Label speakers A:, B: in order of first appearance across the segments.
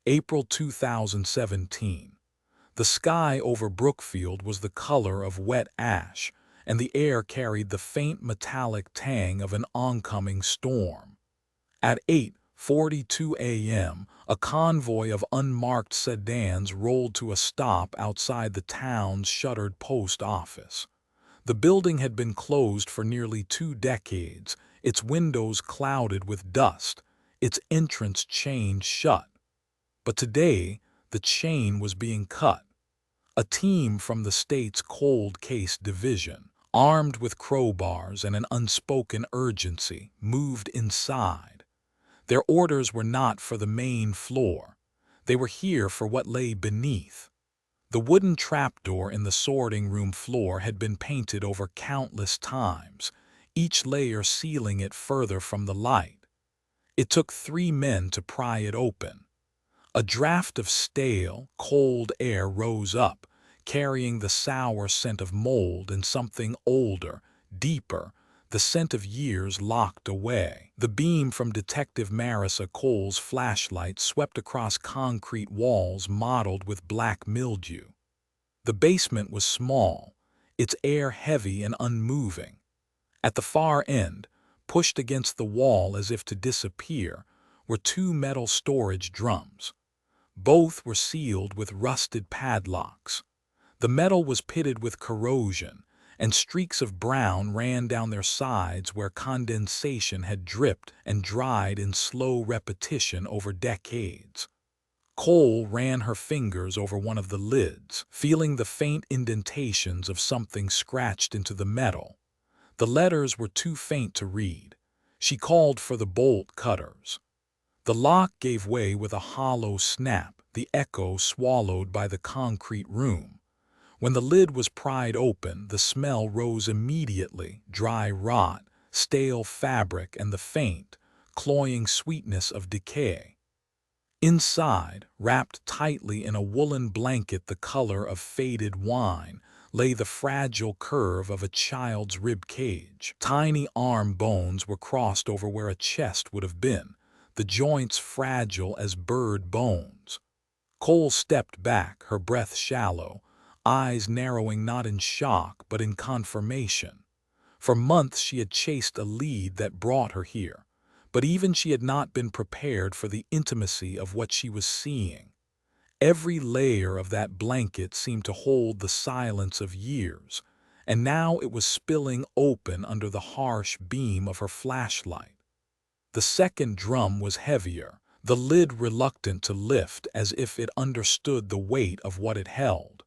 A: April 2017. The sky over Brookfield was the color of wet ash, and the air carried the faint metallic tang of an oncoming storm. At 8:42 a.m., a convoy of unmarked sedans rolled to a stop outside the town's shuttered post office. The building had been closed for nearly 2 decades, its windows clouded with dust, its entrance chained shut. But today, the chain was being cut. A team from the state's cold case division, armed with crowbars and an unspoken urgency, moved inside. Their orders were not for the main floor. They were here for what lay beneath. The wooden trapdoor in the sorting room floor had been painted over countless times, each layer sealing it further from the light. It took 3 men to pry it open. A draft of stale, cold air rose up, carrying the sour scent of mold and something older, deeper, the scent of years locked away. The beam from Detective Marissa Cole's flashlight swept across concrete walls mottled with black mildew. The basement was small, its air heavy and unmoving. At the far end, pushed against the wall as if to disappear, were 2 metal storage drums. Both were sealed with rusted padlocks. The metal was pitted with corrosion, and streaks of brown ran down their sides where condensation had dripped and dried in slow repetition over decades. Cole ran her fingers over one of the lids, feeling the faint indentations of something scratched into the metal. The letters were too faint to read. She called for the bolt cutters. The lock gave way with a hollow snap, the echo swallowed by the concrete room. When the lid was pried open, the smell rose immediately: dry rot, stale fabric, and the faint, cloying sweetness of decay. Inside, wrapped tightly in a woolen blanket the color of faded wine, lay the fragile curve of a child's rib cage. Tiny arm bones were crossed over where a chest would have been, the joints fragile as bird bones. Cole stepped back, her breath shallow, eyes narrowing not in shock but in confirmation. For months she had chased a lead that brought her here, but even she had not been prepared for the intimacy of what she was seeing. Every layer of that blanket seemed to hold the silence of years, and now it was spilling open under the harsh beam of her flashlight. The second drum was heavier, the lid reluctant to lift as if it understood the weight of what it held.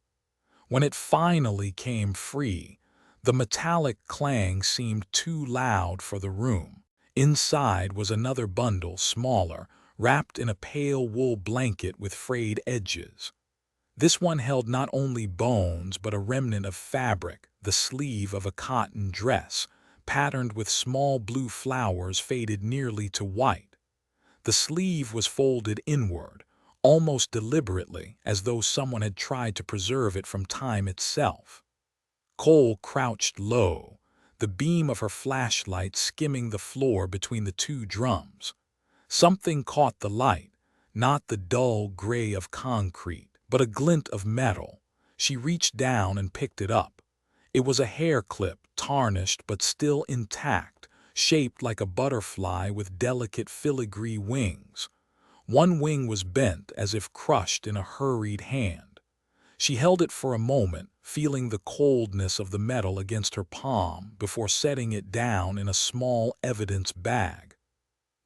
A: When it finally came free, the metallic clang seemed too loud for the room. Inside was another bundle, smaller, wrapped in a pale wool blanket with frayed edges. This one held not only bones but a remnant of fabric, the sleeve of a cotton dress, patterned with small blue flowers faded nearly to white. The sleeve was folded inward, almost deliberately, as though someone had tried to preserve it from time itself. Cole crouched low, the beam of her flashlight skimming the floor between the 2 drums. Something caught the light, not the dull gray of concrete, but a glint of metal. She reached down and picked it up. It was a hair clip, tarnished but still intact, shaped like a butterfly with delicate filigree wings. One wing was bent as if crushed in a hurried hand. She held it for a moment, feeling the coldness of the metal against her palm before setting it down in a small evidence bag.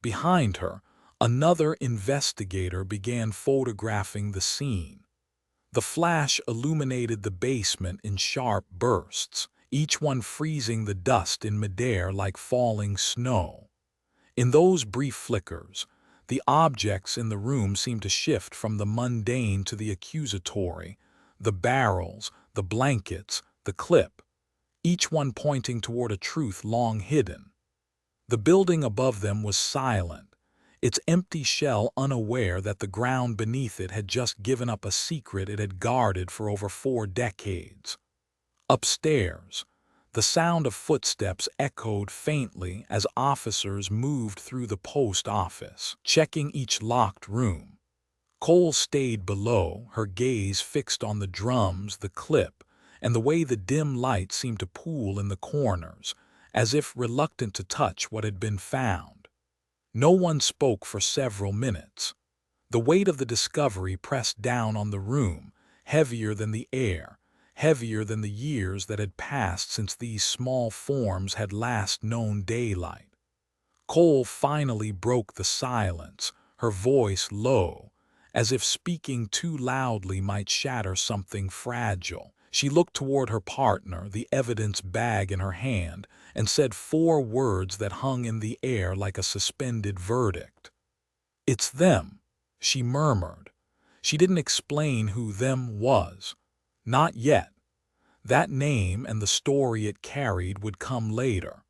A: Behind her, another investigator began photographing the scene. The flash illuminated the basement in sharp bursts, each one freezing the dust in midair like falling snow. In those brief flickers, the objects in the room seemed to shift from the mundane to the accusatory, the barrels, the blankets, the clip, each one pointing toward a truth long hidden. The building above them was silent, its empty shell unaware that the ground beneath it had just given up a secret it had guarded for over 4 decades. Upstairs, the sound of footsteps echoed faintly as officers moved through the post office, checking each locked room. Cole stayed below, her gaze fixed on the drums, the clip, and the way the dim light seemed to pool in the corners, as if reluctant to touch what had been found. No one spoke for several minutes. The weight of the discovery pressed down on the room, heavier than the air, heavier than the years that had passed since these small forms had last known daylight. Cole finally broke the silence, her voice low, as if speaking too loudly might shatter something fragile. She looked toward her partner, the evidence bag in her hand, and said 4 words that hung in the air like a suspended verdict. "It's them," she murmured. She didn't explain who them was. Not yet. That name and the story it carried would come later.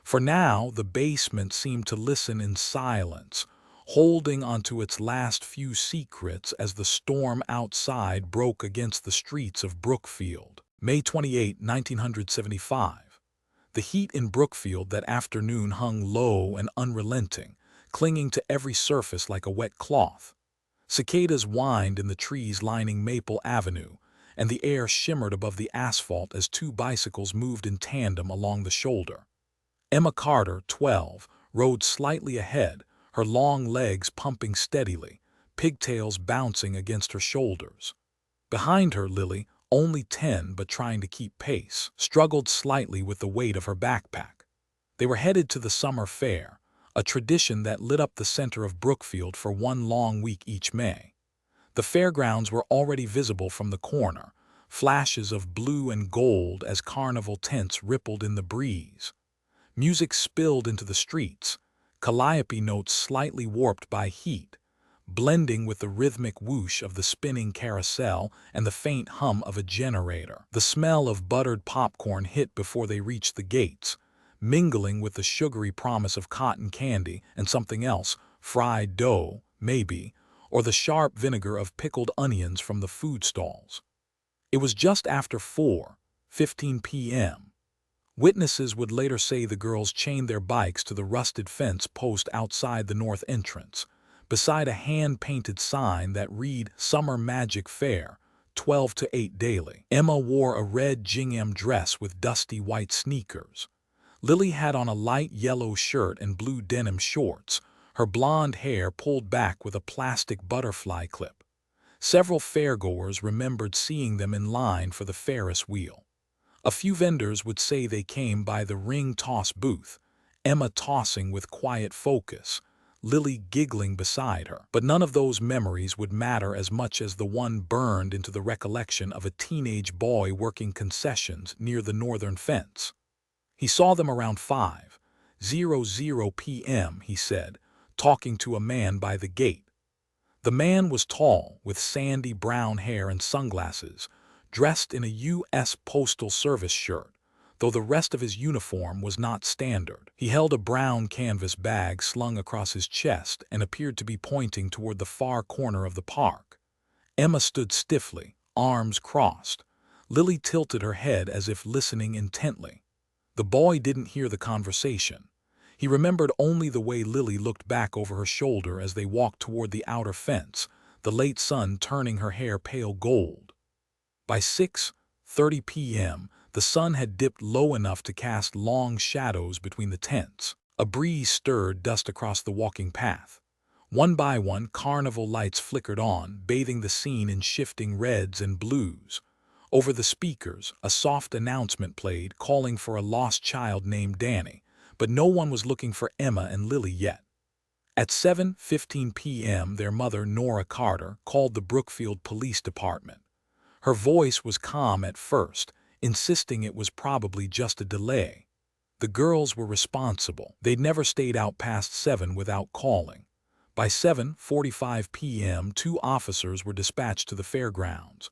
A: For now, the basement seemed to listen in silence, holding onto its last few secrets as the storm outside broke against the streets of Brookfield. May 28, 1975. The heat in Brookfield that afternoon hung low and unrelenting, clinging to every surface like a wet cloth. Cicadas whined in the trees lining Maple Avenue, and the air shimmered above the asphalt as 2 bicycles moved in tandem along the shoulder. Emma Carter, 12, rode slightly ahead, her long legs pumping steadily, pigtails bouncing against her shoulders. Behind her, Lily, only 10 but trying to keep pace, struggled slightly with the weight of her backpack. They were headed to the summer fair, a tradition that lit up the center of Brookfield for 1 long week each May. The fairgrounds were already visible from the corner, flashes of blue and gold as carnival tents rippled in the breeze. Music spilled into the streets, calliope notes slightly warped by heat, blending with the rhythmic whoosh of the spinning carousel and the faint hum of a generator. The smell of buttered popcorn hit before they reached the gates, mingling with the sugary promise of cotton candy and something else, fried dough, maybe, or the sharp vinegar of pickled onions from the food stalls. It was just after 4:15 p.m. Witnesses would later say the girls chained their bikes to the rusted fence post outside the north entrance, beside a hand-painted sign that read Summer Magic Fair, 12 to 8 daily. Emma wore a red gingham dress with dusty white sneakers. Lily had on a light yellow shirt and blue denim shorts, her blonde hair pulled back with a plastic butterfly clip. Several fairgoers remembered seeing them in line for the Ferris wheel. A few vendors would say they came by the ring toss booth, Emma tossing with quiet focus, Lily giggling beside her. But none of those memories would matter as much as the one burned into the recollection of a teenage boy working concessions near the northern fence. He saw them around 5:00 p.m., he said, talking to a man by the gate. The man was tall, with sandy brown hair and sunglasses, dressed in a U.S. Postal Service shirt, though the rest of his uniform was not standard. He held a brown canvas bag slung across his chest and appeared to be pointing toward the far corner of the park. Emma stood stiffly, arms crossed. Lily tilted her head as if listening intently. The boy didn't hear the conversation. He remembered only the way Lily looked back over her shoulder as they walked toward the outer fence, the late sun turning her hair pale gold. By 6:30 p.m., the sun had dipped low enough to cast long shadows between the tents. A breeze stirred dust across the walking path. One by one, carnival lights flickered on, bathing the scene in shifting reds and blues. Over the speakers, a soft announcement played, calling for a lost child named Danny, but no one was looking for Emma and Lily yet. At 7:15 p.m., their mother, Nora Carter, called the Brookfield Police Department. Her voice was calm at first, insisting it was probably just a delay. The girls were responsible. They'd never stayed out past 7 without calling. By 7:45 p.m., 2 officers were dispatched to the fairgrounds.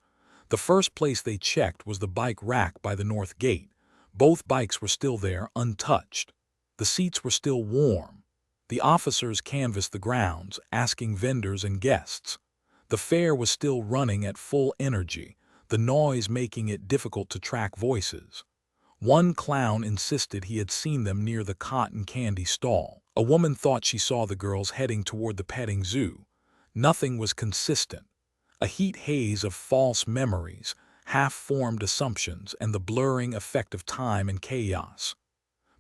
A: The first place they checked was the bike rack by the north gate. Both bikes were still there, untouched. The seats were still warm. The officers canvassed the grounds, asking vendors and guests. The fair was still running at full energy, the noise making it difficult to track voices. One clown insisted he had seen them near the cotton candy stall. A woman thought she saw the girls heading toward the petting zoo. Nothing was consistent. A heat haze of false memories, half-formed assumptions, and the blurring effect of time and chaos.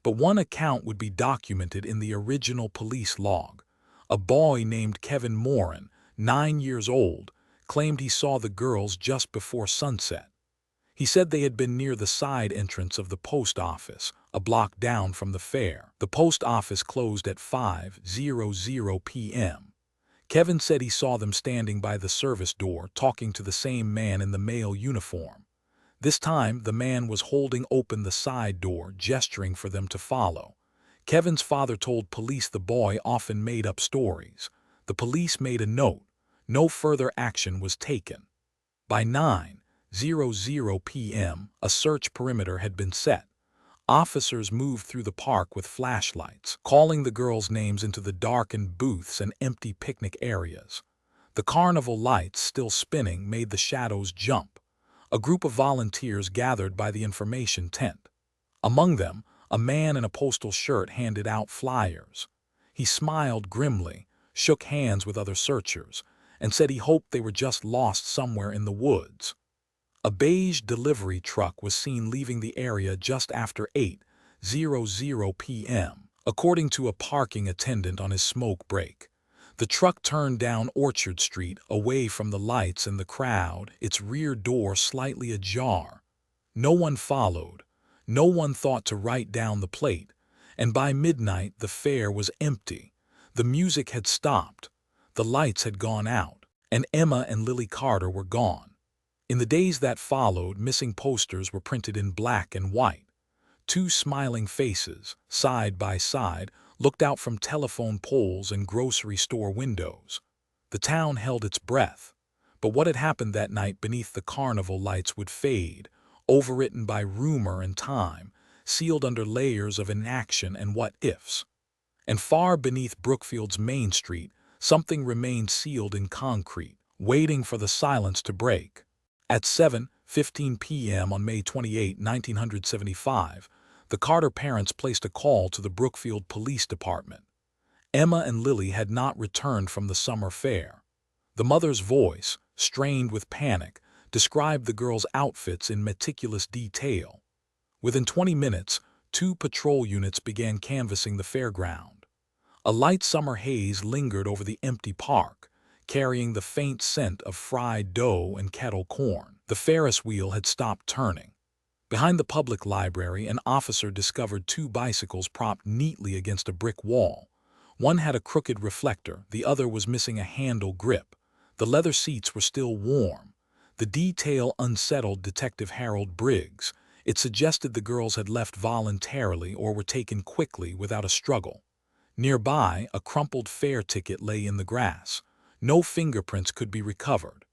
A: But one account would be documented in the original police log. A boy named Kevin Moran, 9 years old, claimed he saw the girls just before sunset. He said they had been near the side entrance of the post office, a block down from the fair. The post office closed at 5:00 p.m. Kevin said he saw them standing by the service door talking to the same man in the male uniform. This time, the man was holding open the side door, gesturing for them to follow. Kevin's father told police the boy often made up stories. The police made a note. No further action was taken. By 9:00 p.m., a search perimeter had been set. Officers moved through the park with flashlights, calling the girls' names into the darkened booths and empty picnic areas. The carnival lights, still spinning, made the shadows jump. A group of volunteers gathered by the information tent. Among them, a man in a postal shirt handed out flyers. He smiled grimly, shook hands with other searchers, and said he hoped they were just lost somewhere in the woods. A beige delivery truck was seen leaving the area just after 8:00 p.m., according to a parking attendant on his smoke break. The truck turned down Orchard Street, away from the lights and the crowd, its rear door slightly ajar. No one followed. No one thought to write down the plate. And by midnight, the fair was empty. The music had stopped. The lights had gone out. And Emma and Lily Carter were gone. In the days that followed, missing posters were printed in black and white. Two smiling faces, side by side, looked out from telephone poles and grocery store windows. The town held its breath. But what had happened that night beneath the carnival lights would fade, overwritten by rumor and time, sealed under layers of inaction and what-ifs. And far beneath Brookfield's Main Street, something remained sealed in concrete, waiting for the silence to break. At 7:15 p.m. on May 28, 1975, the Carter parents placed a call to the Brookfield Police Department. Emma and Lily had not returned from the summer fair. The mother's voice, strained with panic, described the girls' outfits in meticulous detail. Within 20 minutes, 2 patrol units began canvassing the fairground. A light summer haze lingered over the empty park, carrying the faint scent of fried dough and kettle corn. The Ferris wheel had stopped turning. Behind the public library, an officer discovered 2 bicycles propped neatly against a brick wall. One had a crooked reflector, the other was missing a handle grip. The leather seats were still warm. The detail unsettled Detective Harold Briggs. It suggested the girls had left voluntarily or were taken quickly without a struggle. Nearby, a crumpled fare ticket lay in the grass. No fingerprints could be recovered.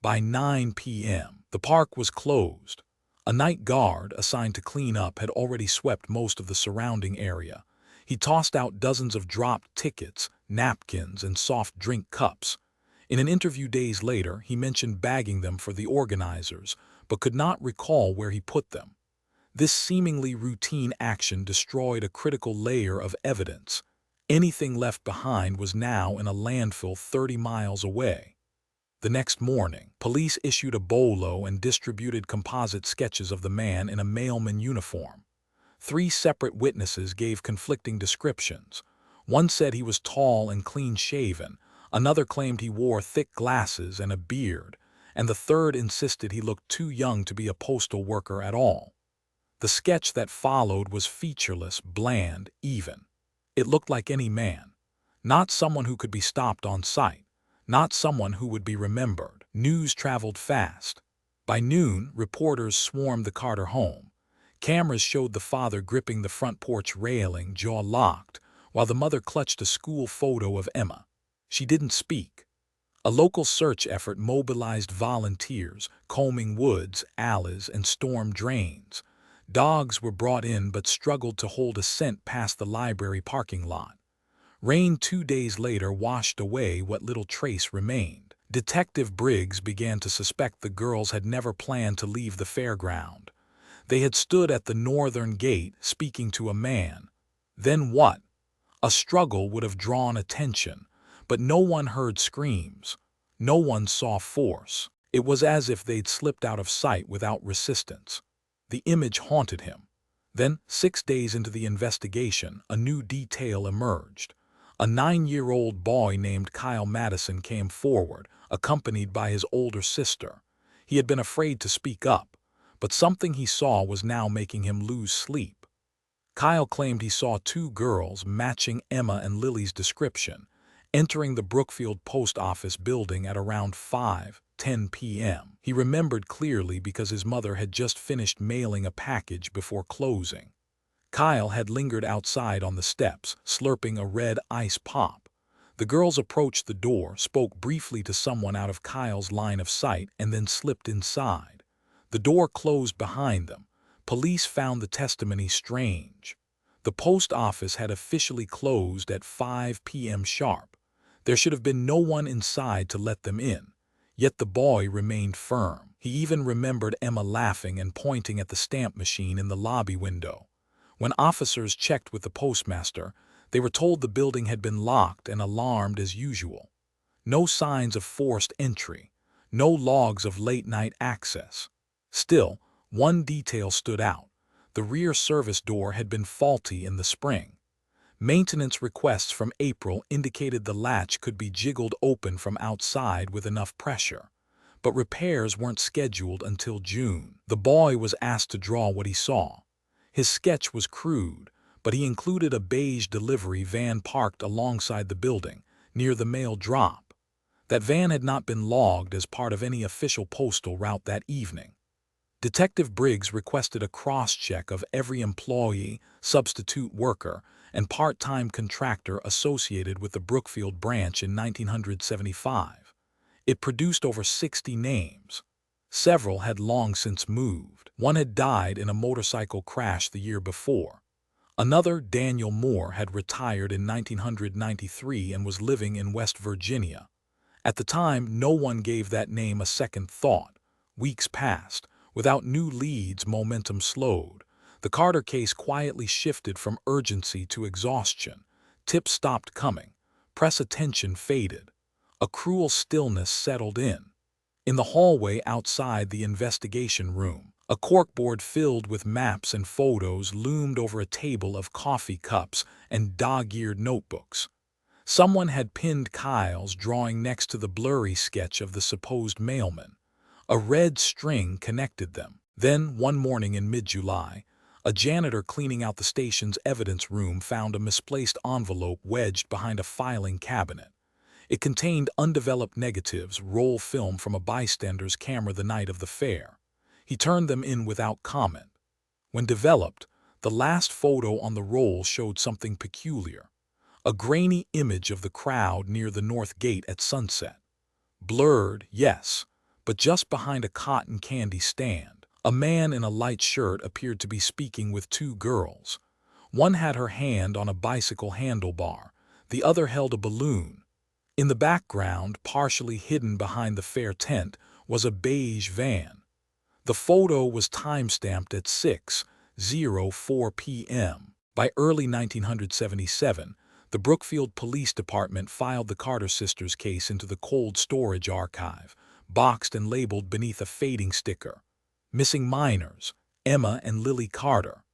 A: By 9 p.m., the park was closed. A night guard, assigned to clean up, had already swept most of the surrounding area. He tossed out dozens of dropped tickets, napkins, and soft drink cups. In an interview days later, he mentioned bagging them for the organizers, but could not recall where he put them. This seemingly routine action destroyed a critical layer of evidence. Anything left behind was now in a landfill 30 miles away. The next morning, police issued a bolo and distributed composite sketches of the man in a mailman uniform. 3 separate witnesses gave conflicting descriptions. One said he was tall and clean-shaven, another claimed he wore thick glasses and a beard, and the third insisted he looked too young to be a postal worker at all. The sketch that followed was featureless, bland, even. It looked like any man. Not someone who could be stopped on sight. Not someone who would be remembered. News traveled fast. By noon, reporters swarmed the Carter home. Cameras showed the father gripping the front porch railing, jaw locked, while the mother clutched a school photo of Emma. She didn't speak. A local search effort mobilized volunteers, combing woods, alleys, and storm drains. Dogs were brought in but struggled to hold a scent past the library parking lot. Rain 2 days later washed away what little trace remained. Detective Briggs began to suspect the girls had never planned to leave the fairground. They had stood at the northern gate, speaking to a man. Then what? A struggle would have drawn attention, but no one heard screams. No one saw force. It was as if they'd slipped out of sight without resistance. The image haunted him. Then, 6 days into the investigation, a new detail emerged. A 9-year-old boy named Kyle Madison came forward, accompanied by his older sister. He had been afraid to speak up, but something he saw was now making him lose sleep. Kyle claimed he saw two girls matching Emma and Lily's description, entering the Brookfield post office building at around 5:10 p.m. He remembered clearly because his mother had just finished mailing a package before closing. Kyle had lingered outside on the steps, slurping a red ice pop. The girls approached the door, spoke briefly to someone out of Kyle's line of sight, and then slipped inside. The door closed behind them. Police found the testimony strange. The post office had officially closed at 5 p.m. sharp. There should have been no one inside to let them in. Yet the boy remained firm. He even remembered Emma laughing and pointing at the stamp machine in the lobby window. When officers checked with the postmaster, they were told the building had been locked and alarmed as usual. No signs of forced entry. No logs of late-night access. Still, one detail stood out. The rear service door had been faulty in the spring. Maintenance requests from April indicated the latch could be jiggled open from outside with enough pressure. But repairs weren't scheduled until June. The boy was asked to draw what he saw. His sketch was crude, but he included a beige delivery van parked alongside the building, near the mail drop. That van had not been logged as part of any official postal route that evening. Detective Briggs requested a cross-check of every employee, substitute worker, and part-time contractor associated with the Brookfield branch in 1975. It produced over 60 names. Several had long since moved. One had died in a motorcycle crash the year before. Another, Daniel Moore, had retired in 1993 and was living in West Virginia. At the time, no one gave that name a second thought. Weeks passed. Without new leads, momentum slowed. The Carter case quietly shifted from urgency to exhaustion. Tips stopped coming. Press attention faded. A cruel stillness settled in. In the hallway outside the investigation room, a corkboard filled with maps and photos loomed over a table of coffee cups and dog-eared notebooks. Someone had pinned Kyle's drawing next to the blurry sketch of the supposed mailman. A red string connected them. Then, one morning in mid-July, a janitor cleaning out the station's evidence room found a misplaced envelope wedged behind a filing cabinet. It contained undeveloped negatives, roll film from a bystander's camera the night of the fair. He turned them in without comment. When developed, the last photo on the roll showed something peculiar. A grainy image of the crowd near the north gate at sunset. Blurred, yes, but just behind a cotton candy stand, a man in a light shirt appeared to be speaking with two girls. One had her hand on a bicycle handlebar, the other held a balloon. In the background, partially hidden behind the fair tent, was a beige van. The photo was time-stamped at 6:04 p.m. By early 1977, the Brookfield Police Department filed the Carter sisters' case into the cold storage archive, boxed and labeled beneath a fading sticker. Missing minors, Emma and Lily Carter.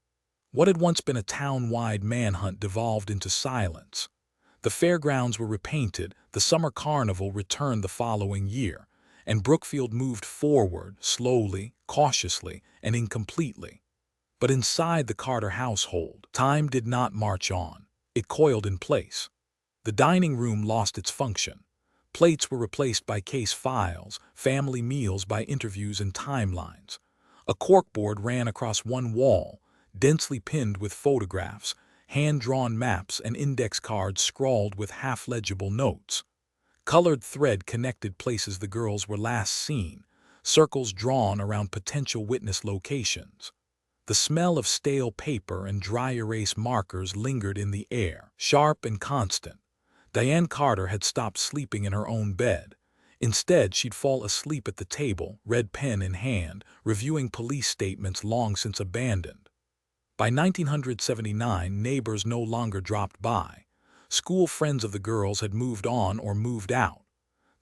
A: What had once been a town-wide manhunt devolved into silence. The fairgrounds were repainted, the summer carnival returned the following year, and Brookfield moved forward, slowly, cautiously, and incompletely. But inside the Carter household, time did not march on. It coiled in place. The dining room lost its function. Plates were replaced by case files, family meals by interviews and timelines. A corkboard ran across one wall, densely pinned with photographs, hand-drawn maps and index cards scrawled with half-legible notes. Colored thread connected places the girls were last seen, circles drawn around potential witness locations. The smell of stale paper and dry erase markers lingered in the air, sharp and constant. Diane Carter had stopped sleeping in her own bed. Instead, she'd fall asleep at the table, red pen in hand, reviewing police statements long since abandoned. By 1979, neighbors no longer dropped by. School friends of the girls had moved on or moved out.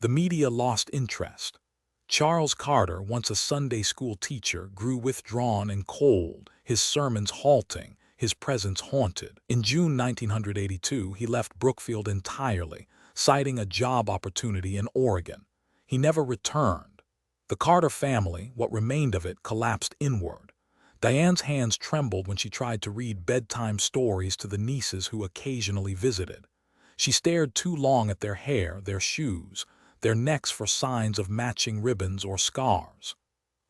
A: The media lost interest. Charles Carter, once a Sunday school teacher, grew withdrawn and cold, his sermons halting, his presence haunted. In June 1982, he left Brookfield entirely, citing a job opportunity in Oregon. He never returned. The Carter family, what remained of it, collapsed inward. Diane's hands trembled when she tried to read bedtime stories to the nieces who occasionally visited. She stared too long at their hair, their shoes, their necks for signs of matching ribbons or scars.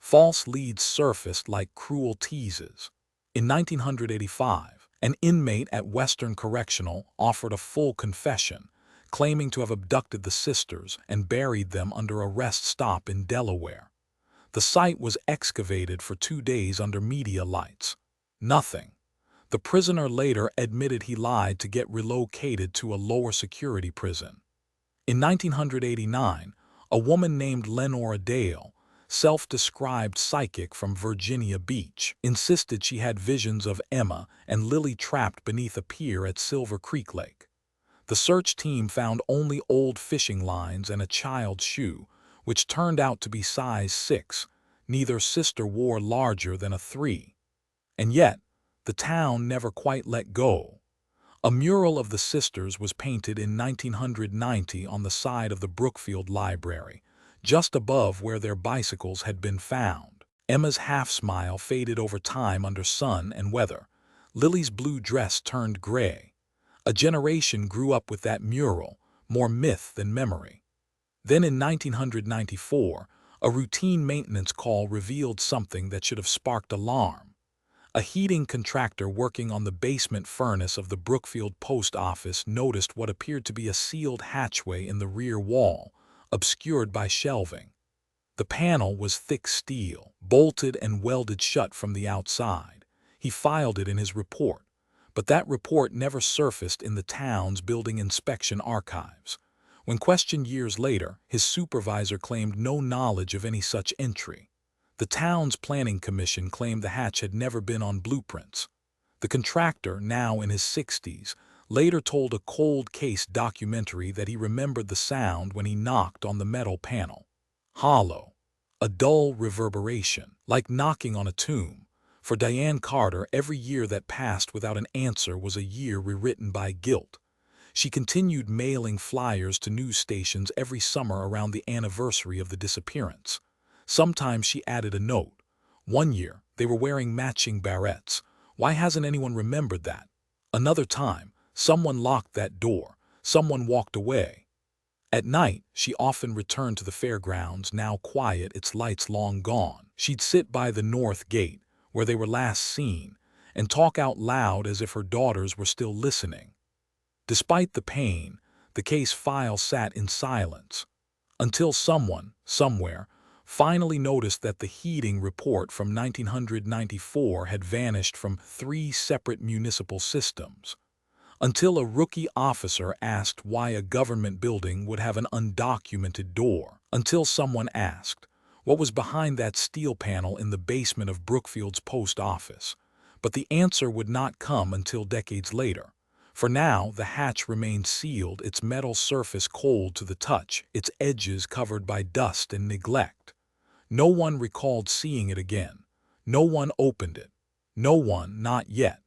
A: False leads surfaced like cruel teases. In 1985, an inmate at Western Correctional offered a full confession, claiming to have abducted the sisters and buried them under a rest stop in Delaware. The site was excavated for 2 days under media lights. Nothing. The prisoner later admitted he lied to get relocated to a lower security prison. In 1989, a woman named Lenora Dale, self-described psychic from Virginia Beach, insisted she had visions of Emma and Lily trapped beneath a pier at Silver Creek Lake. The search team found only old fishing lines and a child's shoe, which turned out to be size 6. Neither sister wore larger than a 3. And yet, the town never quite let go. A mural of the sisters was painted in 1990 on the side of the Brookfield Library, just above where their bicycles had been found. Emma's half-smile faded over time under sun and weather. Lily's blue dress turned gray. A generation grew up with that mural, more myth than memory. Then in 1994, a routine maintenance call revealed something that should have sparked alarm. A heating contractor working on the basement furnace of the Brookfield post office noticed what appeared to be a sealed hatchway in the rear wall, obscured by shelving. The panel was thick steel, bolted and welded shut from the outside. He filed it in his report, but that report never surfaced in the town's building inspection archives. When questioned years later, his supervisor claimed no knowledge of any such entry. The town's planning commission claimed the hatch had never been on blueprints. The contractor, now in his 60s, later told a cold case documentary that he remembered the sound when he knocked on the metal panel. Hollow. A dull reverberation, like knocking on a tomb. For Diane Carter, every year that passed without an answer was a year rewritten by guilt. She continued mailing flyers to news stations every summer around the anniversary of the disappearance. Sometimes she added a note. One year, they were wearing matching barrettes. Why hasn't anyone remembered that? Another time, someone locked that door. Someone walked away. At night, she often returned to the fairgrounds, now quiet, its lights long gone. She'd sit by the north gate, where they were last seen, and talk out loud as if her daughters were still listening. Despite the pain, the case file sat in silence, until someone, somewhere, finally noticed that the heating report from 1994 had vanished from 3 separate municipal systems. Until a rookie officer asked why a government building would have an undocumented door. Until someone asked what was behind that steel panel in the basement of Brookfield's post office. But the answer would not come until decades later. For now, the hatch remained sealed, its metal surface cold to the touch, its edges covered by dust and neglect. No one recalled seeing it again. No one opened it. No one, not yet.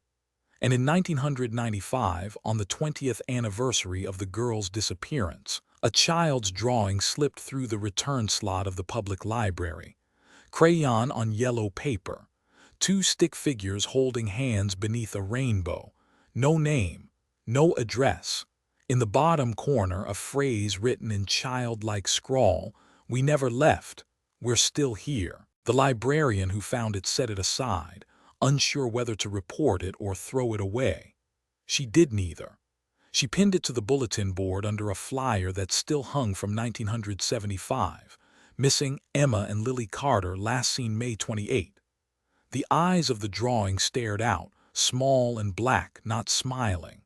A: And in 1995, on the 20th anniversary of the girl's disappearance, a child's drawing slipped through the return slot of the public library. Crayon on yellow paper. 2 stick figures holding hands beneath a rainbow. No name. No address. In the bottom corner, a phrase written in childlike scrawl, "We never left. We're still here." The librarian who found it set it aside, unsure whether to report it or throw it away. She did neither. She pinned it to the bulletin board under a flyer that still hung from 1975, missing Emma and Lily Carter, last seen May 28. The eyes of the drawing stared out, small and black, not smiling.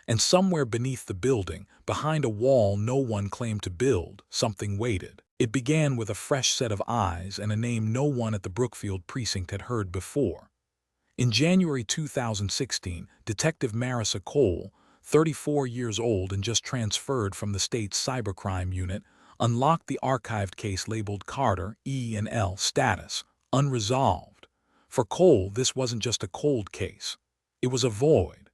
A: And somewhere beneath the building, behind a wall no one claimed to build, something waited. It began with a fresh set of eyes and a name no one at the Brookfield precinct had heard before. In January 2016, Detective Marissa Cole, 34 years old and just transferred from the state's cybercrime unit, unlocked the archived case labeled Carter E&L status, unresolved. For Cole, this wasn't just a cold case. It was a void,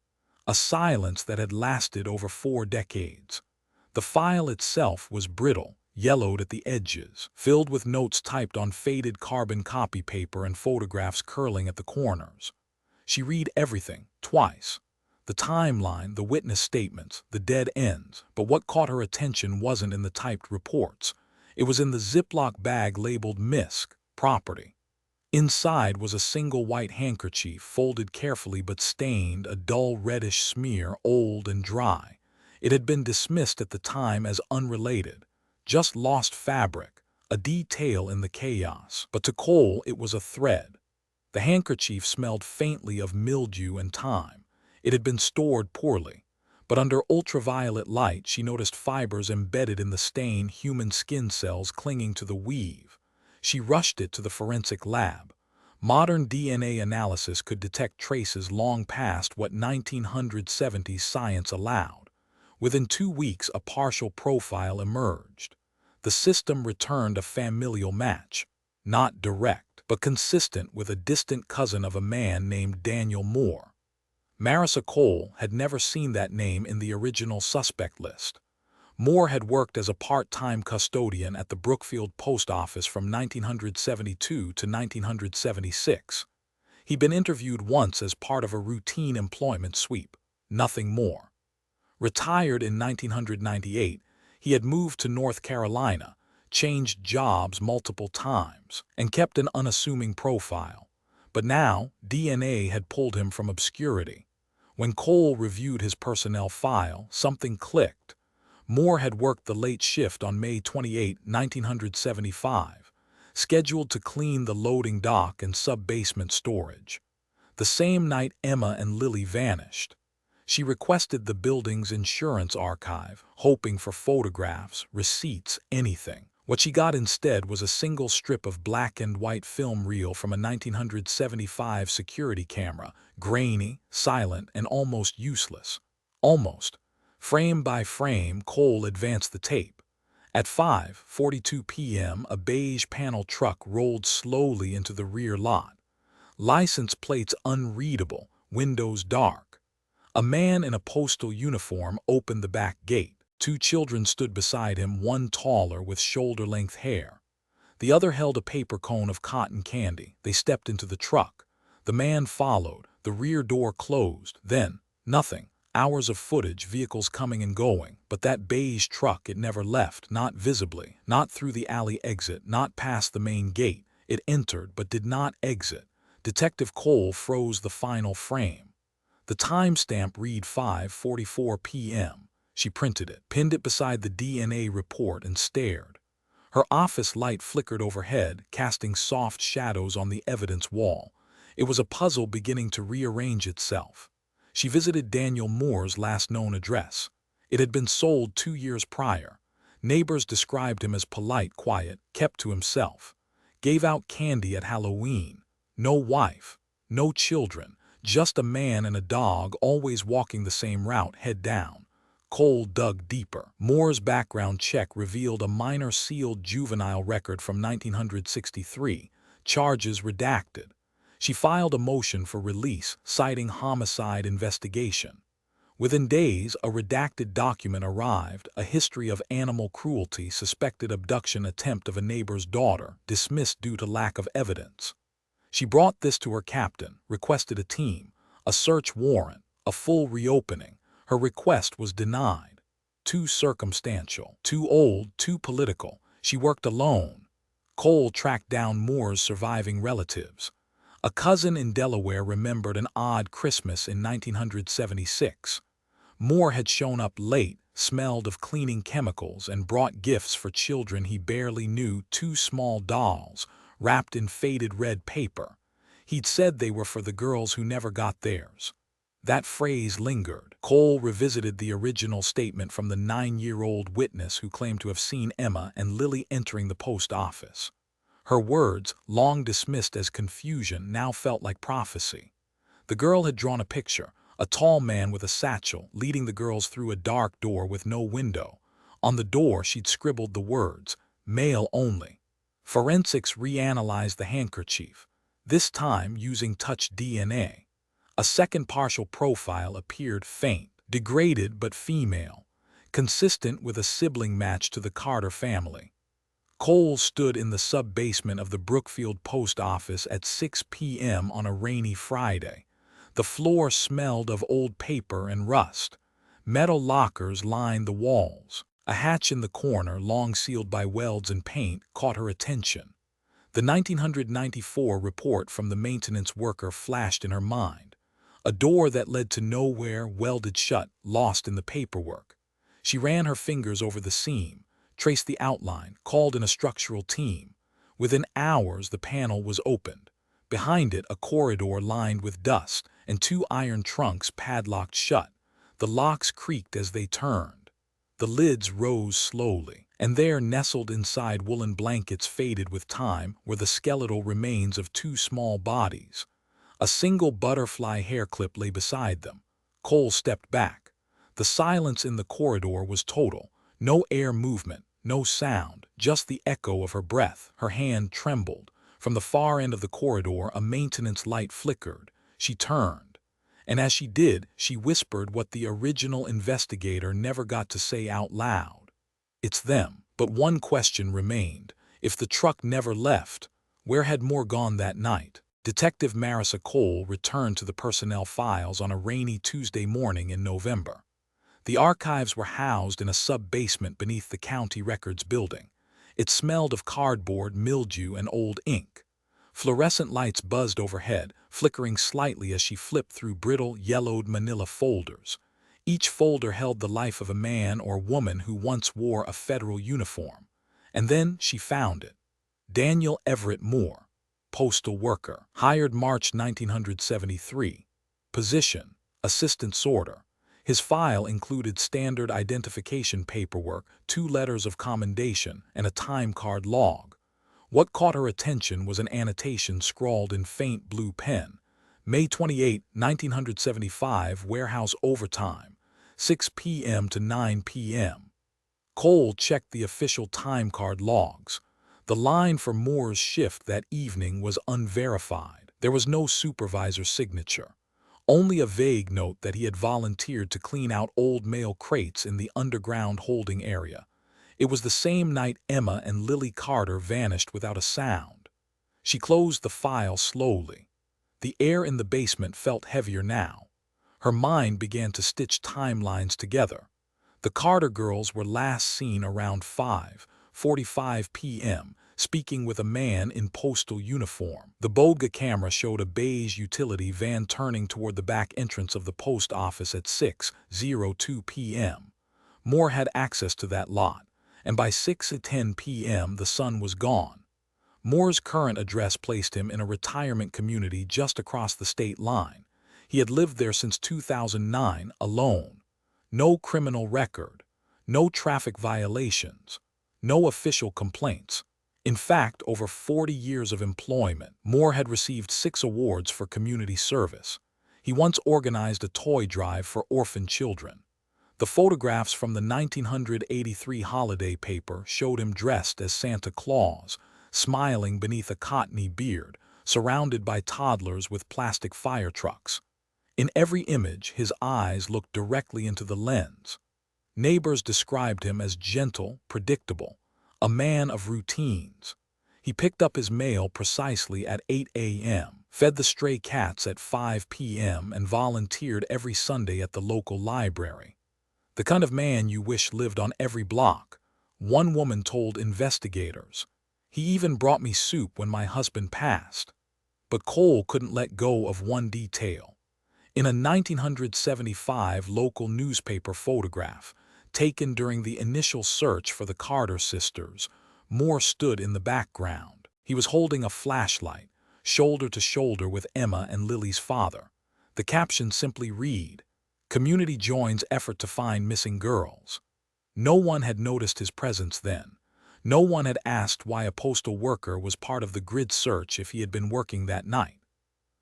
A: a silence that had lasted over 4 decades. The file itself was brittle, yellowed at the edges, filled with notes typed on faded carbon copy paper and photographs curling at the corners. She read everything, twice. The timeline, the witness statements, the dead ends, but what caught her attention wasn't in the typed reports. It was in the Ziploc bag labeled MISC, property. Inside was a single white handkerchief, folded carefully but stained, a dull reddish smear, old and dry. It had been dismissed at the time as unrelated, just lost fabric, a detail in the chaos. But to Cole, it was a thread. The handkerchief smelled faintly of mildew and time. It had been stored poorly, but under ultraviolet light she noticed fibers embedded in the stain, human skin cells clinging to the weave. She rushed it to the forensic lab. Modern DNA analysis could detect traces long past what 1970s science allowed. Within 2 weeks, a partial profile emerged. The system returned a familial match, not direct, but consistent with a distant cousin of a man named Daniel Moore. Marissa Cole had never seen that name in the original suspect list. Moore had worked as a part-time custodian at the Brookfield Post Office from 1972 to 1976. He'd been interviewed once as part of a routine employment sweep, nothing more. Retired in 1998, he had moved to North Carolina, changed jobs multiple times, and kept an unassuming profile. But now, DNA had pulled him from obscurity. When Cole reviewed his personnel file, something clicked. Moore had worked the late shift on May 28, 1975, scheduled to clean the loading dock and sub-basement storage. The same night Emma and Lily vanished. She requested the building's insurance archive, hoping for photographs, receipts, anything. What she got instead was a single strip of black and white film reel from a 1975 security camera, grainy, silent, and almost useless. Almost. Frame by frame, Cole advanced the tape. At 5:42 p.m., a beige panel truck rolled slowly into the rear lot. License plates unreadable, windows dark. A man in a postal uniform opened the back gate. 2 children stood beside him, one taller with shoulder-length hair. The other held a paper cone of cotton candy. They stepped into the truck. The man followed. The rear door closed. Then, nothing. Hours of footage, vehicles coming and going. But that beige truck, it never left, not visibly, not through the alley exit, not past the main gate. It entered but did not exit. Detective Cole froze the final frame. The timestamp read 5:44 p.m. She printed it, pinned it beside the DNA report, and stared. Her office light flickered overhead, casting soft shadows on the evidence wall. It was a puzzle beginning to rearrange itself. She visited Daniel Moore's last known address. It had been sold 2 years prior. Neighbors described him as polite, quiet, kept to himself. Gave out candy at Halloween. No wife, no children, just a man and a dog always walking the same route, head down. Cole dug deeper. Moore's background check revealed a minor sealed juvenile record from 1963, charges redacted. She filed a motion for release, citing homicide investigation. Within days, a redacted document arrived, a history of animal cruelty, suspected abduction attempt of a neighbor's daughter, dismissed due to lack of evidence. She brought this to her captain, requested a team, a search warrant, a full reopening. Her request was denied. Too circumstantial, too old, too political. She worked alone. Cole tracked down Moore's surviving relatives. A cousin in Delaware remembered an odd Christmas in 1976. Moore had shown up late, smelled of cleaning chemicals, and brought gifts for children he barely knew, 2 small dolls, wrapped in faded red paper. He'd said they were for the girls who never got theirs. That phrase lingered. Cole revisited the original statement from the 9-year-old witness who claimed to have seen Emma and Lily entering the post office. Her words, long dismissed as confusion, now felt like prophecy. The girl had drawn a picture, A tall man with a satchel, leading the girls through a dark door with no window. On the door she'd scribbled the words, "Male only." Forensics reanalyzed the handkerchief, this time using touch DNA. A second partial profile appeared, faint, degraded but female, consistent with a sibling match to the Carter family. Cole stood in the sub-basement of the Brookfield post office at 6 p.m. on a rainy Friday. The floor smelled of old paper and rust. Metal lockers lined the walls. A hatch in the corner, long sealed by welds and paint, caught her attention. The 1994 report from the maintenance worker flashed in her mind. A door that led to nowhere, welded shut, lost in the paperwork. She ran her fingers over the seam, traced the outline, called in a structural team. Within hours, the panel was opened. Behind it, a corridor lined with dust, and two iron trunks padlocked shut. The locks creaked as they turned. The lids rose slowly, and there, nestled inside woolen blankets faded with time, were the skeletal remains of two small bodies. A single butterfly hair clip lay beside them. Cole stepped back. The silence in the corridor was total. No air movement, no sound, just the echo of her breath. Her hand trembled. From the far end of the corridor, a maintenance light flickered. She turned. And as she did, she whispered what the original investigator never got to say out loud. "It's them." But one question remained. If the truck never left, where had Moore gone that night? Detective Marissa Cole returned to the personnel files on a rainy Tuesday morning in November. The archives were housed in a sub-basement beneath the county records building. It smelled of cardboard, mildew, and old ink. Fluorescent lights buzzed overhead, flickering slightly as she flipped through brittle, yellowed manila folders. Each folder held the life of a man or woman who once wore a federal uniform. And then she found it. Daniel Everett Moore, postal worker, hired March 1973. Position, assistant sorter. His file included standard identification paperwork, 2 letters of commendation, and a time card log. What caught her attention was an annotation scrawled in faint blue pen. May 28, 1975, warehouse overtime, 6 p.m. to 9 p.m. Cole checked the official time card logs. The line for Moore's shift that evening was unverified. There was no supervisor signature. Only a vague note that he had volunteered to clean out old mail crates in the underground holding area. It was the same night Emma and Lily Carter vanished without a sound. She closed the file slowly. The air in the basement felt heavier now. Her mind began to stitch timelines together. The Carter girls were last seen around 5:45 p.m., speaking with a man in postal uniform. The Bodga camera showed a beige utility van turning toward the back entrance of the post office at 6:02 p.m. Moore had access to that lot, and by 6:10 p.m. the sun was gone. Moore's current address placed him in a retirement community just across the state line. He had lived there since 2009, alone. No criminal record, no traffic violations, no official complaints. In fact, over 40 years of employment, Moore had received 6 awards for community service. He once organized a toy drive for orphan children. The photographs from the 1983 holiday paper showed him dressed as Santa Claus, smiling beneath a cottony beard, surrounded by toddlers with plastic fire trucks. In every image, his eyes looked directly into the lens. Neighbors described him as gentle, predictable, a man of routines. He picked up his mail precisely at 8 a.m., fed the stray cats at 5 p.m., and volunteered every Sunday at the local library. The kind of man you wish lived on every block, one woman told investigators. He even brought me soup when my husband passed. But Cole couldn't let go of one detail. In a 1975 local newspaper photograph, taken during the initial search for the Carter sisters, Moore stood in the background. He was holding a flashlight, shoulder to shoulder with Emma and Lily's father. The caption simply read, "Community joins effort to find missing girls." No one had noticed his presence then. No one had asked why a postal worker was part of the grid search if he had been working that night.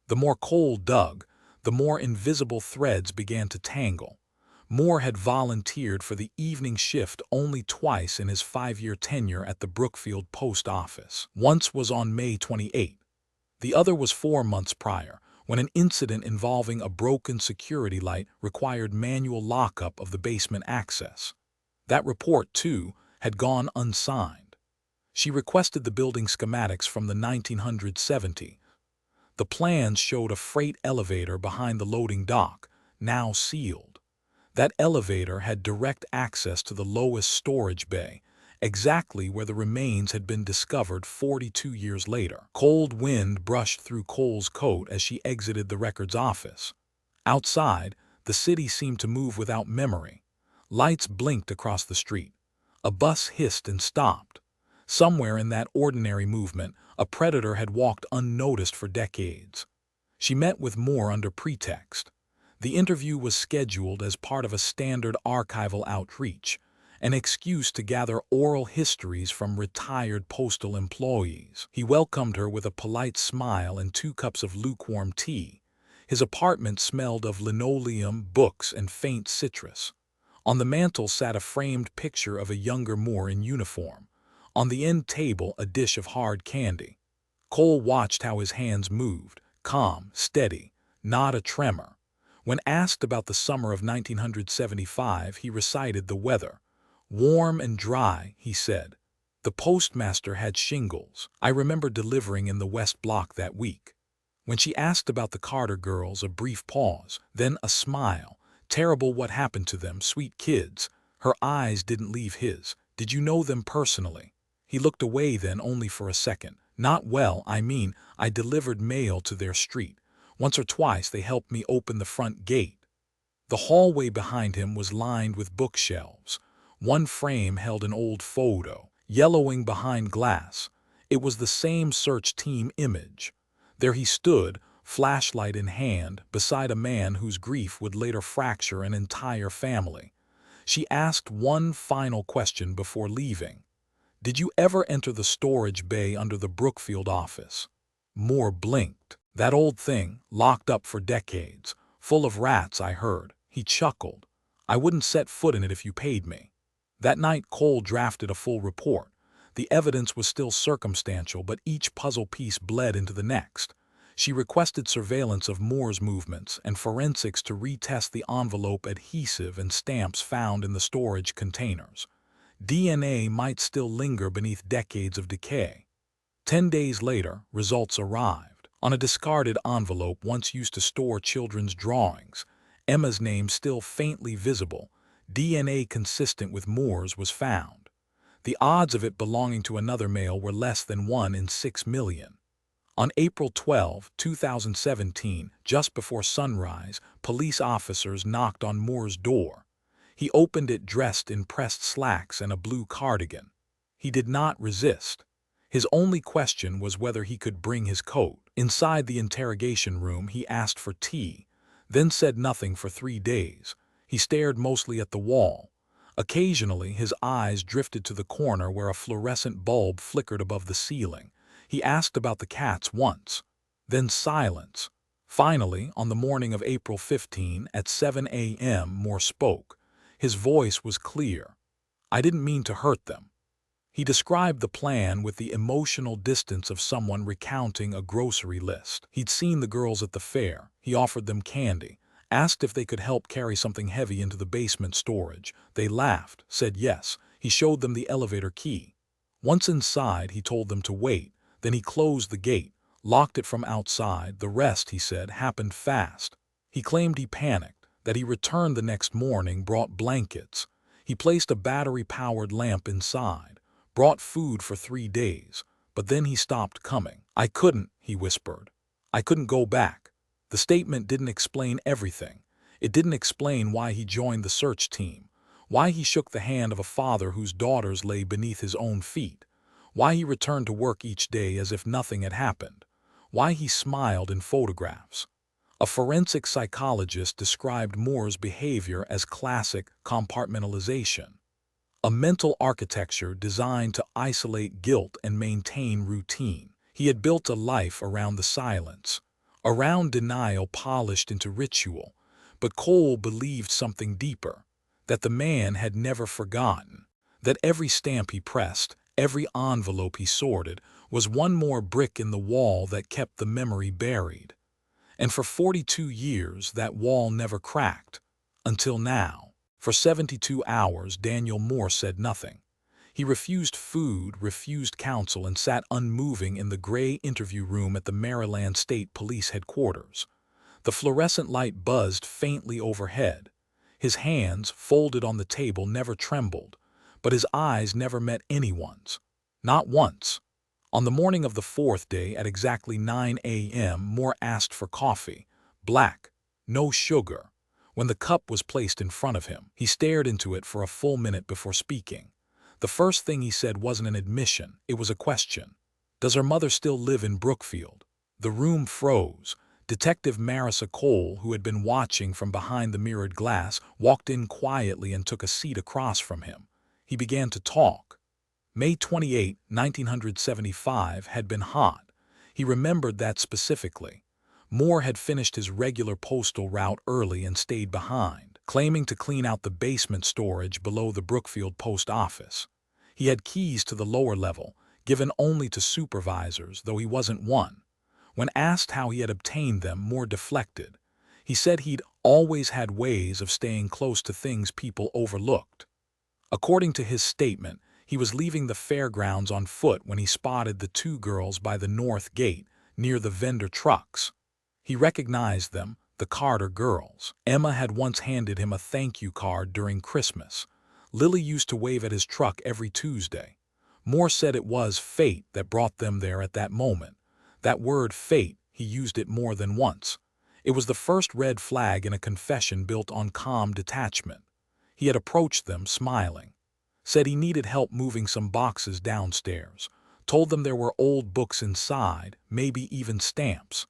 A: The more Cole dug, the more invisible threads began to tangle. Moore had volunteered for the evening shift only twice in his 5-year tenure at the Brookfield post office. Once was on May 28. The other was 4 months prior, when an incident involving a broken security light required manual lockup of the basement access. That report, too, had gone unsigned. She requested the building schematics from the 1970s. The plans showed a freight elevator behind the loading dock, now sealed. That elevator had direct access to the lowest storage bay, exactly where the remains had been discovered 42 years later. Cold wind brushed through Cole's coat as she exited the records office. Outside, the city seemed to move without memory. Lights blinked across the street. A bus hissed and stopped. Somewhere in that ordinary movement, a predator had walked unnoticed for decades. She met with Moore under pretext. The interview was scheduled as part of a standard archival outreach, an excuse to gather oral histories from retired postal employees. He welcomed her with a polite smile and 2 cups of lukewarm tea. His apartment smelled of linoleum, books, and faint citrus. On the mantel sat a framed picture of a younger Moore in uniform. On the end table, a dish of hard candy. Cole watched how his hands moved, calm, steady, not a tremor. When asked about the summer of 1975, he recited the weather. Warm and dry, he said. The postmaster had shingles. I remember delivering in the West Block that week. When she asked about the Carter girls, a brief pause, then a smile. Terrible what happened to them, sweet kids. Her eyes didn't leave his. Did you know them personally? He looked away then only for a second. Not well, I delivered mail to their street. Once or twice they helped me open the front gate. The hallway behind him was lined with bookshelves. One frame held an old photo, yellowing behind glass. It was the same search team image. There he stood, flashlight in hand, beside a man whose grief would later fracture an entire family. She asked one final question before leaving. Did you ever enter the storage bay under the Brookfield office? Moore blinked. That old thing, locked up for decades, full of rats, I heard. He chuckled. I wouldn't set foot in it if you paid me. That night Cole drafted a full report. The evidence was still circumstantial, but each puzzle piece bled into the next. She requested surveillance of Moore's movements and forensics to retest the envelope adhesive and stamps found in the storage containers. DNA might still linger beneath decades of decay. 10 days later, results arrived. On a discarded envelope once used to store children's drawings, Emma's name still faintly visible, DNA consistent with Moore's was found. The odds of it belonging to another male were less than 1 in 6 million. On April 12, 2017, just before sunrise, police officers knocked on Moore's door. He opened it dressed in pressed slacks and a blue cardigan. He did not resist. His only question was whether he could bring his coat. Inside the interrogation room, he asked for tea, then said nothing for 3 days. He stared mostly at the wall. Occasionally, his eyes drifted to the corner where a fluorescent bulb flickered above the ceiling. He asked about the cats once. Then silence. Finally, on the morning of April 15 at 7 a.m., Moore spoke. His voice was clear. I didn't mean to hurt them. He described the plan with the emotional distance of someone recounting a grocery list. He'd seen the girls at the fair. He offered them candy, asked if they could help carry something heavy into the basement storage. They laughed, said yes. He showed them the elevator key. Once inside, he told them to wait. Then he closed the gate, locked it from outside. The rest, he said, happened fast. He claimed he panicked, that he returned the next morning, brought blankets. He placed a battery-powered lamp inside. Brought food for 3 days, but then he stopped coming. I couldn't, he whispered. I couldn't go back. The statement didn't explain everything. It didn't explain why he joined the search team, why he shook the hand of a father whose daughters lay beneath his own feet, why he returned to work each day as if nothing had happened, why he smiled in photographs. A forensic psychologist described Moore's behavior as classic compartmentalization. A mental architecture designed to isolate guilt and maintain routine. He had built a life around the silence, Around denial polished into ritual, but Cole believed something deeper, that the man had never forgotten, that every stamp he pressed, every envelope he sorted, was one more brick in the wall that kept the memory buried. And for 42 years that wall never cracked, until now. For 72 hours Daniel Moore said nothing. He refused food, refused counsel, and sat unmoving in the gray interview room at the Maryland State Police headquarters. The fluorescent light buzzed faintly overhead. His hands, folded on the table, never trembled, but his eyes never met anyone's. Not once. On the morning of the fourth day at exactly 9 a.m., Moore asked for coffee. Black. No sugar. When the cup was placed in front of him, he stared into it for a full minute before speaking. The first thing he said wasn't an admission, it was a question. Does her mother still live in Brookfield? The room froze. Detective Marissa Cole, who had been watching from behind the mirrored glass, walked in quietly and took a seat across from him. He began to talk. May 28, 1975 had been hot. He remembered that specifically. Moore had finished his regular postal route early and stayed behind, claiming to clean out the basement storage below the Brookfield post office. He had keys to the lower level, given only to supervisors, though he wasn't one. When asked how he had obtained them, Moore deflected. He said he'd always had ways of staying close to things people overlooked. According to his statement, he was leaving the fairgrounds on foot when he spotted the two girls by the north gate, near the vendor trucks. He recognized them, the Carter girls. Emma had once handed him a thank you card during Christmas. Lily used to wave at his truck every Tuesday. Moore said it was fate that brought them there at that moment. That word fate, he used it more than once. It was the first red flag in a confession built on calm detachment. He had approached them, smiling. Said he needed help moving some boxes downstairs. Told them there were old books inside, maybe even stamps.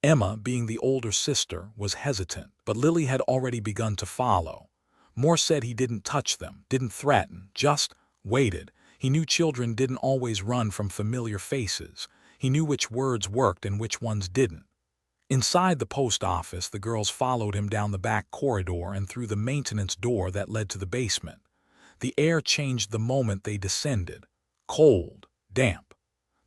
A: Emma, being the older sister, was hesitant, but Lily had already begun to follow. Moore said he didn't touch them, didn't threaten, just waited. He knew children didn't always run from familiar faces. He knew which words worked and which ones didn't. Inside the post office, the girls followed him down the back corridor and through the maintenance door that led to the basement. The air changed the moment they descended. Cold, damp.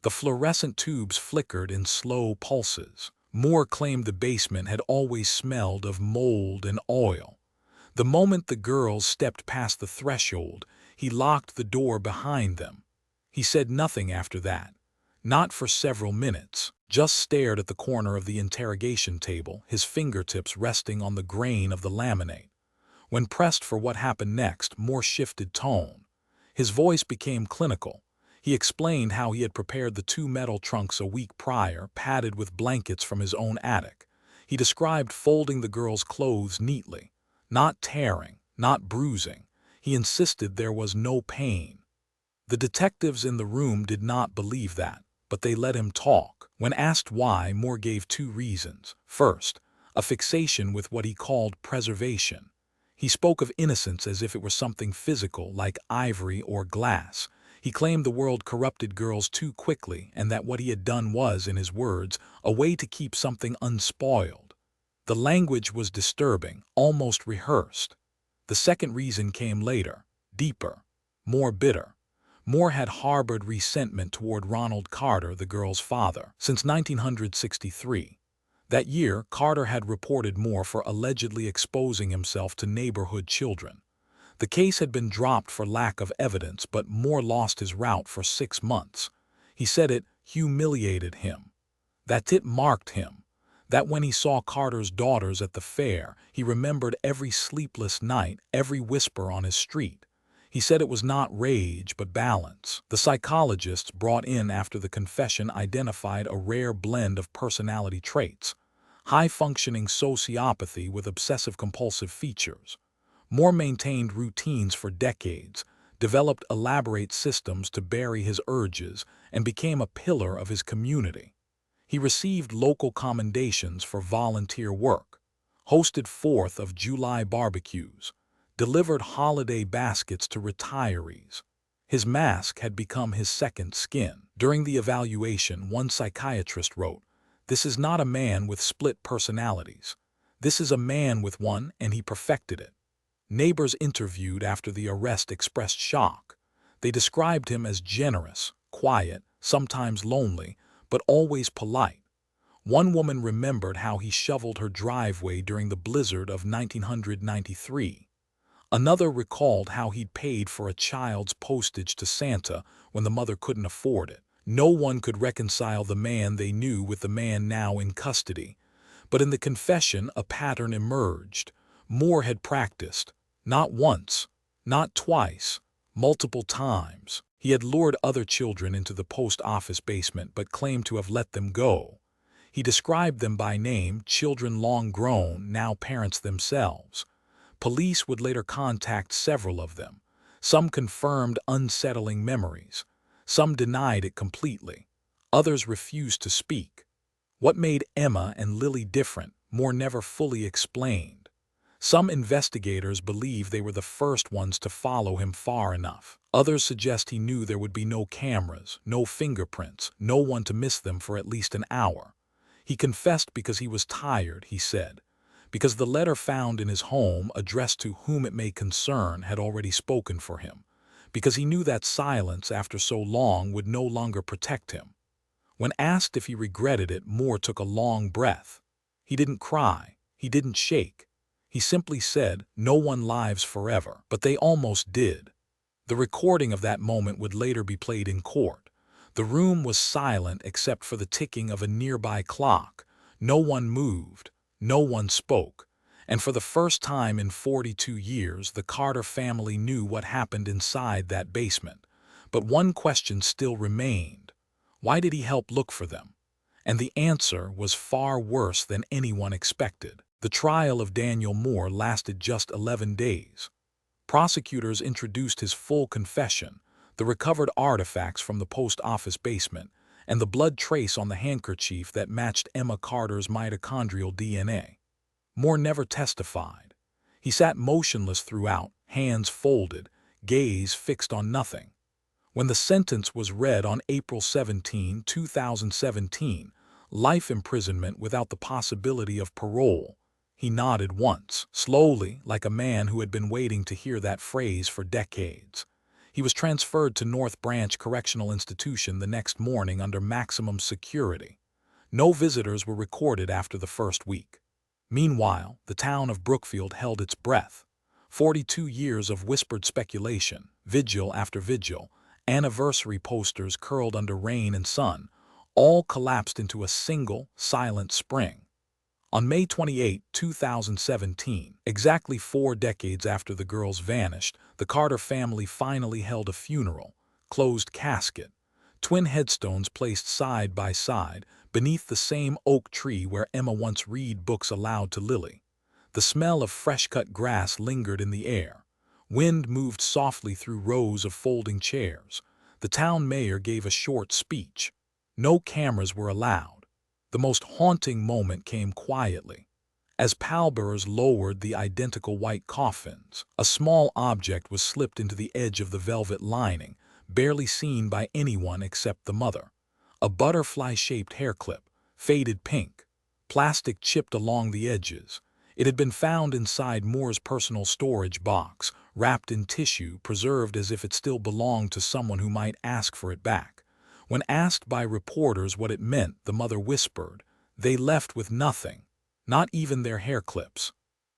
A: The fluorescent tubes flickered in slow pulses. Moore claimed the basement had always smelled of mold and oil. The moment the girls stepped past the threshold, he locked the door behind them. He said nothing after that. Not for several minutes, just stared at the corner of the interrogation table, his fingertips resting on the grain of the laminate. When pressed for what happened next, Moore shifted tone. His voice became clinical. He explained how he had prepared the two metal trunks a week prior, padded with blankets from his own attic. He described folding the girls' clothes neatly, not tearing, not bruising. He insisted there was no pain. The detectives in the room did not believe that, but they let him talk. When asked why, Moore gave two reasons. First, a fixation with what he called preservation. He spoke of innocence as if it were something physical, like ivory or glass. He claimed the world corrupted girls too quickly and that what he had done was, in his words, a way to keep something unspoiled. The language was disturbing, almost rehearsed. The second reason came later, deeper, more bitter. Moore had harbored resentment toward Ronald Carter, the girl's father, since 1963. That year, Carter had reported Moore for allegedly exposing himself to neighborhood children. The case had been dropped for lack of evidence, but Moore lost his route for 6 months. He said it humiliated him. That it marked him. That when he saw Carter's daughters at the fair, he remembered every sleepless night, every whisper on his street. He said it was not rage, but balance. The psychologists brought in after the confession identified a rare blend of personality traits. High-functioning sociopathy with obsessive-compulsive features. Moore maintained routines for decades, developed elaborate systems to bury his urges, and became a pillar of his community. He received local commendations for volunteer work, hosted 4th of July barbecues, delivered holiday baskets to retirees. His mask had become his second skin. During the evaluation, one psychiatrist wrote, This is not a man with split personalities. This is a man with one, and he perfected it. Neighbors interviewed after the arrest expressed shock. They described him as generous, quiet, sometimes lonely, but always polite. One woman remembered how he shoveled her driveway during the blizzard of 1993. Another recalled how he'd paid for a child's postage to Santa when the mother couldn't afford it. No one could reconcile the man they knew with the man now in custody. But in the confession, a pattern emerged. Moore had practiced, not once, not twice, multiple times. He had lured other children into the post office basement but claimed to have let them go. He described them by name, children long grown, now parents themselves. Police would later contact several of them. Some confirmed unsettling memories. Some denied it completely. Others refused to speak. What made Emma and Lily different, Moore never fully explained. Some investigators believe they were the first ones to follow him far enough. Others suggest he knew there would be no cameras, no fingerprints, no one to miss them for at least an hour. He confessed because he was tired, he said, because the letter found in his home, addressed to whom it may concern, had already spoken for him, because he knew that silence after so long would no longer protect him. When asked if he regretted it, Moore took a long breath. He didn't cry. He didn't shake. He simply said, "No one lives forever," but they almost did. The recording of that moment would later be played in court. The room was silent except for the ticking of a nearby clock. No one moved. No one spoke. And for the first time in 42 years, the Carter family knew what happened inside that basement. But one question still remained. Why did he help look for them? And the answer was far worse than anyone expected. The trial of Daniel Moore lasted just 11 days. Prosecutors introduced his full confession, the recovered artifacts from the post office basement, and the blood trace on the handkerchief that matched Emma Carter's mitochondrial DNA. Moore never testified. He sat motionless throughout, hands folded, gaze fixed on nothing. When the sentence was read on April 17, 2017, life imprisonment without the possibility of parole, he nodded once, slowly, like a man who had been waiting to hear that phrase for decades. He was transferred to North Branch Correctional Institution the next morning under maximum security. No visitors were recorded after the first week. Meanwhile, the town of Brookfield held its breath. 42 years of whispered speculation, vigil after vigil, anniversary posters curled under rain and sun, all collapsed into a single, silent spring. On May 28, 2017, exactly 4 decades after the girls vanished, the Carter family finally held a funeral, closed casket, twin headstones placed side by side beneath the same oak tree where Emma once read books aloud to Lily. The smell of fresh-cut grass lingered in the air. Wind moved softly through rows of folding chairs. The town mayor gave a short speech. No cameras were allowed. The most haunting moment came quietly. As pallbearers lowered the identical white coffins, a small object was slipped into the edge of the velvet lining, barely seen by anyone except the mother. A butterfly-shaped hairclip, faded pink, plastic chipped along the edges. It had been found inside Moore's personal storage box, wrapped in tissue, preserved as if it still belonged to someone who might ask for it back. When asked by reporters what it meant, the mother whispered, "They left with nothing, not even their hair clips."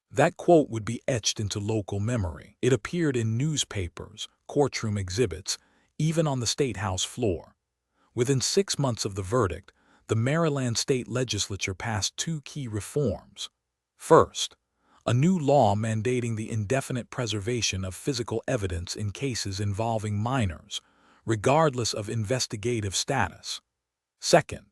A: That quote would be etched into local memory. It appeared in newspapers, courtroom exhibits, even on the State House floor. Within 6 months of the verdict, the Maryland state legislature passed 2 key reforms. First, a new law mandating the indefinite preservation of physical evidence in cases involving minors, regardless of investigative status. Second,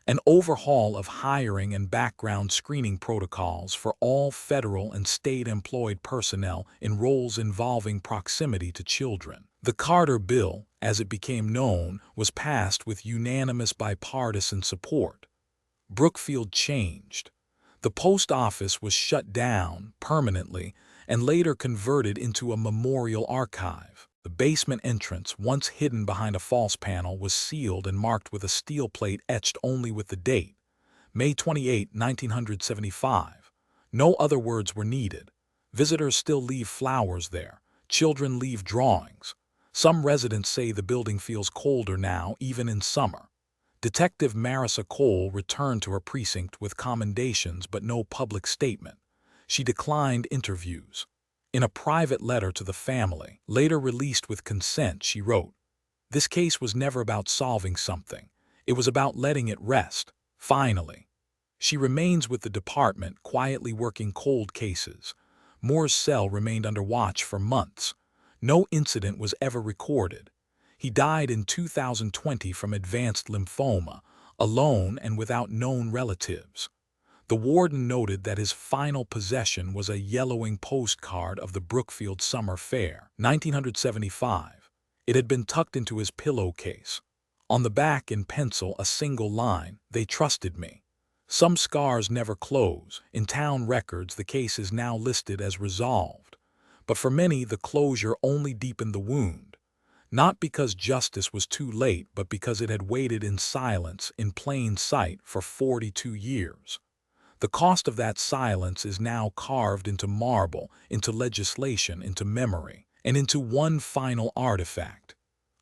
A: an overhaul of hiring and background screening protocols for all federal and state-employed personnel in roles involving proximity to children. The Carter Bill, as it became known, was passed with unanimous bipartisan support. Brookfield changed. The post office was shut down permanently and later converted into a memorial archive. The basement entrance, once hidden behind a false panel, was sealed and marked with a steel plate etched only with the date. May 28, 1975. No other words were needed. Visitors still leave flowers there. Children leave drawings. Some residents say the building feels colder now, even in summer. Detective Marissa Cole returned to her precinct with commendations but no public statement. She declined interviews. In a private letter to the family, later released with consent, she wrote, "This case was never about solving something. It was about letting it rest, finally." She remains with the department, quietly working cold cases. Moore's cell remained under watch for months. No incident was ever recorded. He died in 2020 from advanced lymphoma, alone and without known relatives. The warden noted that his final possession was a yellowing postcard of the Brookfield Summer Fair, 1975. It had been tucked into his pillowcase. On the back in pencil a single line, "They trusted me." Some scars never close. In town records, the case is now listed as resolved. But for many, the closure only deepened the wound. Not because justice was too late, but because it had waited in silence, in plain sight, for 42 years. The cost of that silence is now carved into marble, into legislation, into memory, and into one final artifact.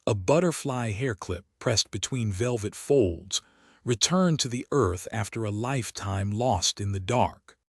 A: A butterfly hairclip pressed between velvet folds, returned to the earth after a lifetime lost in the dark.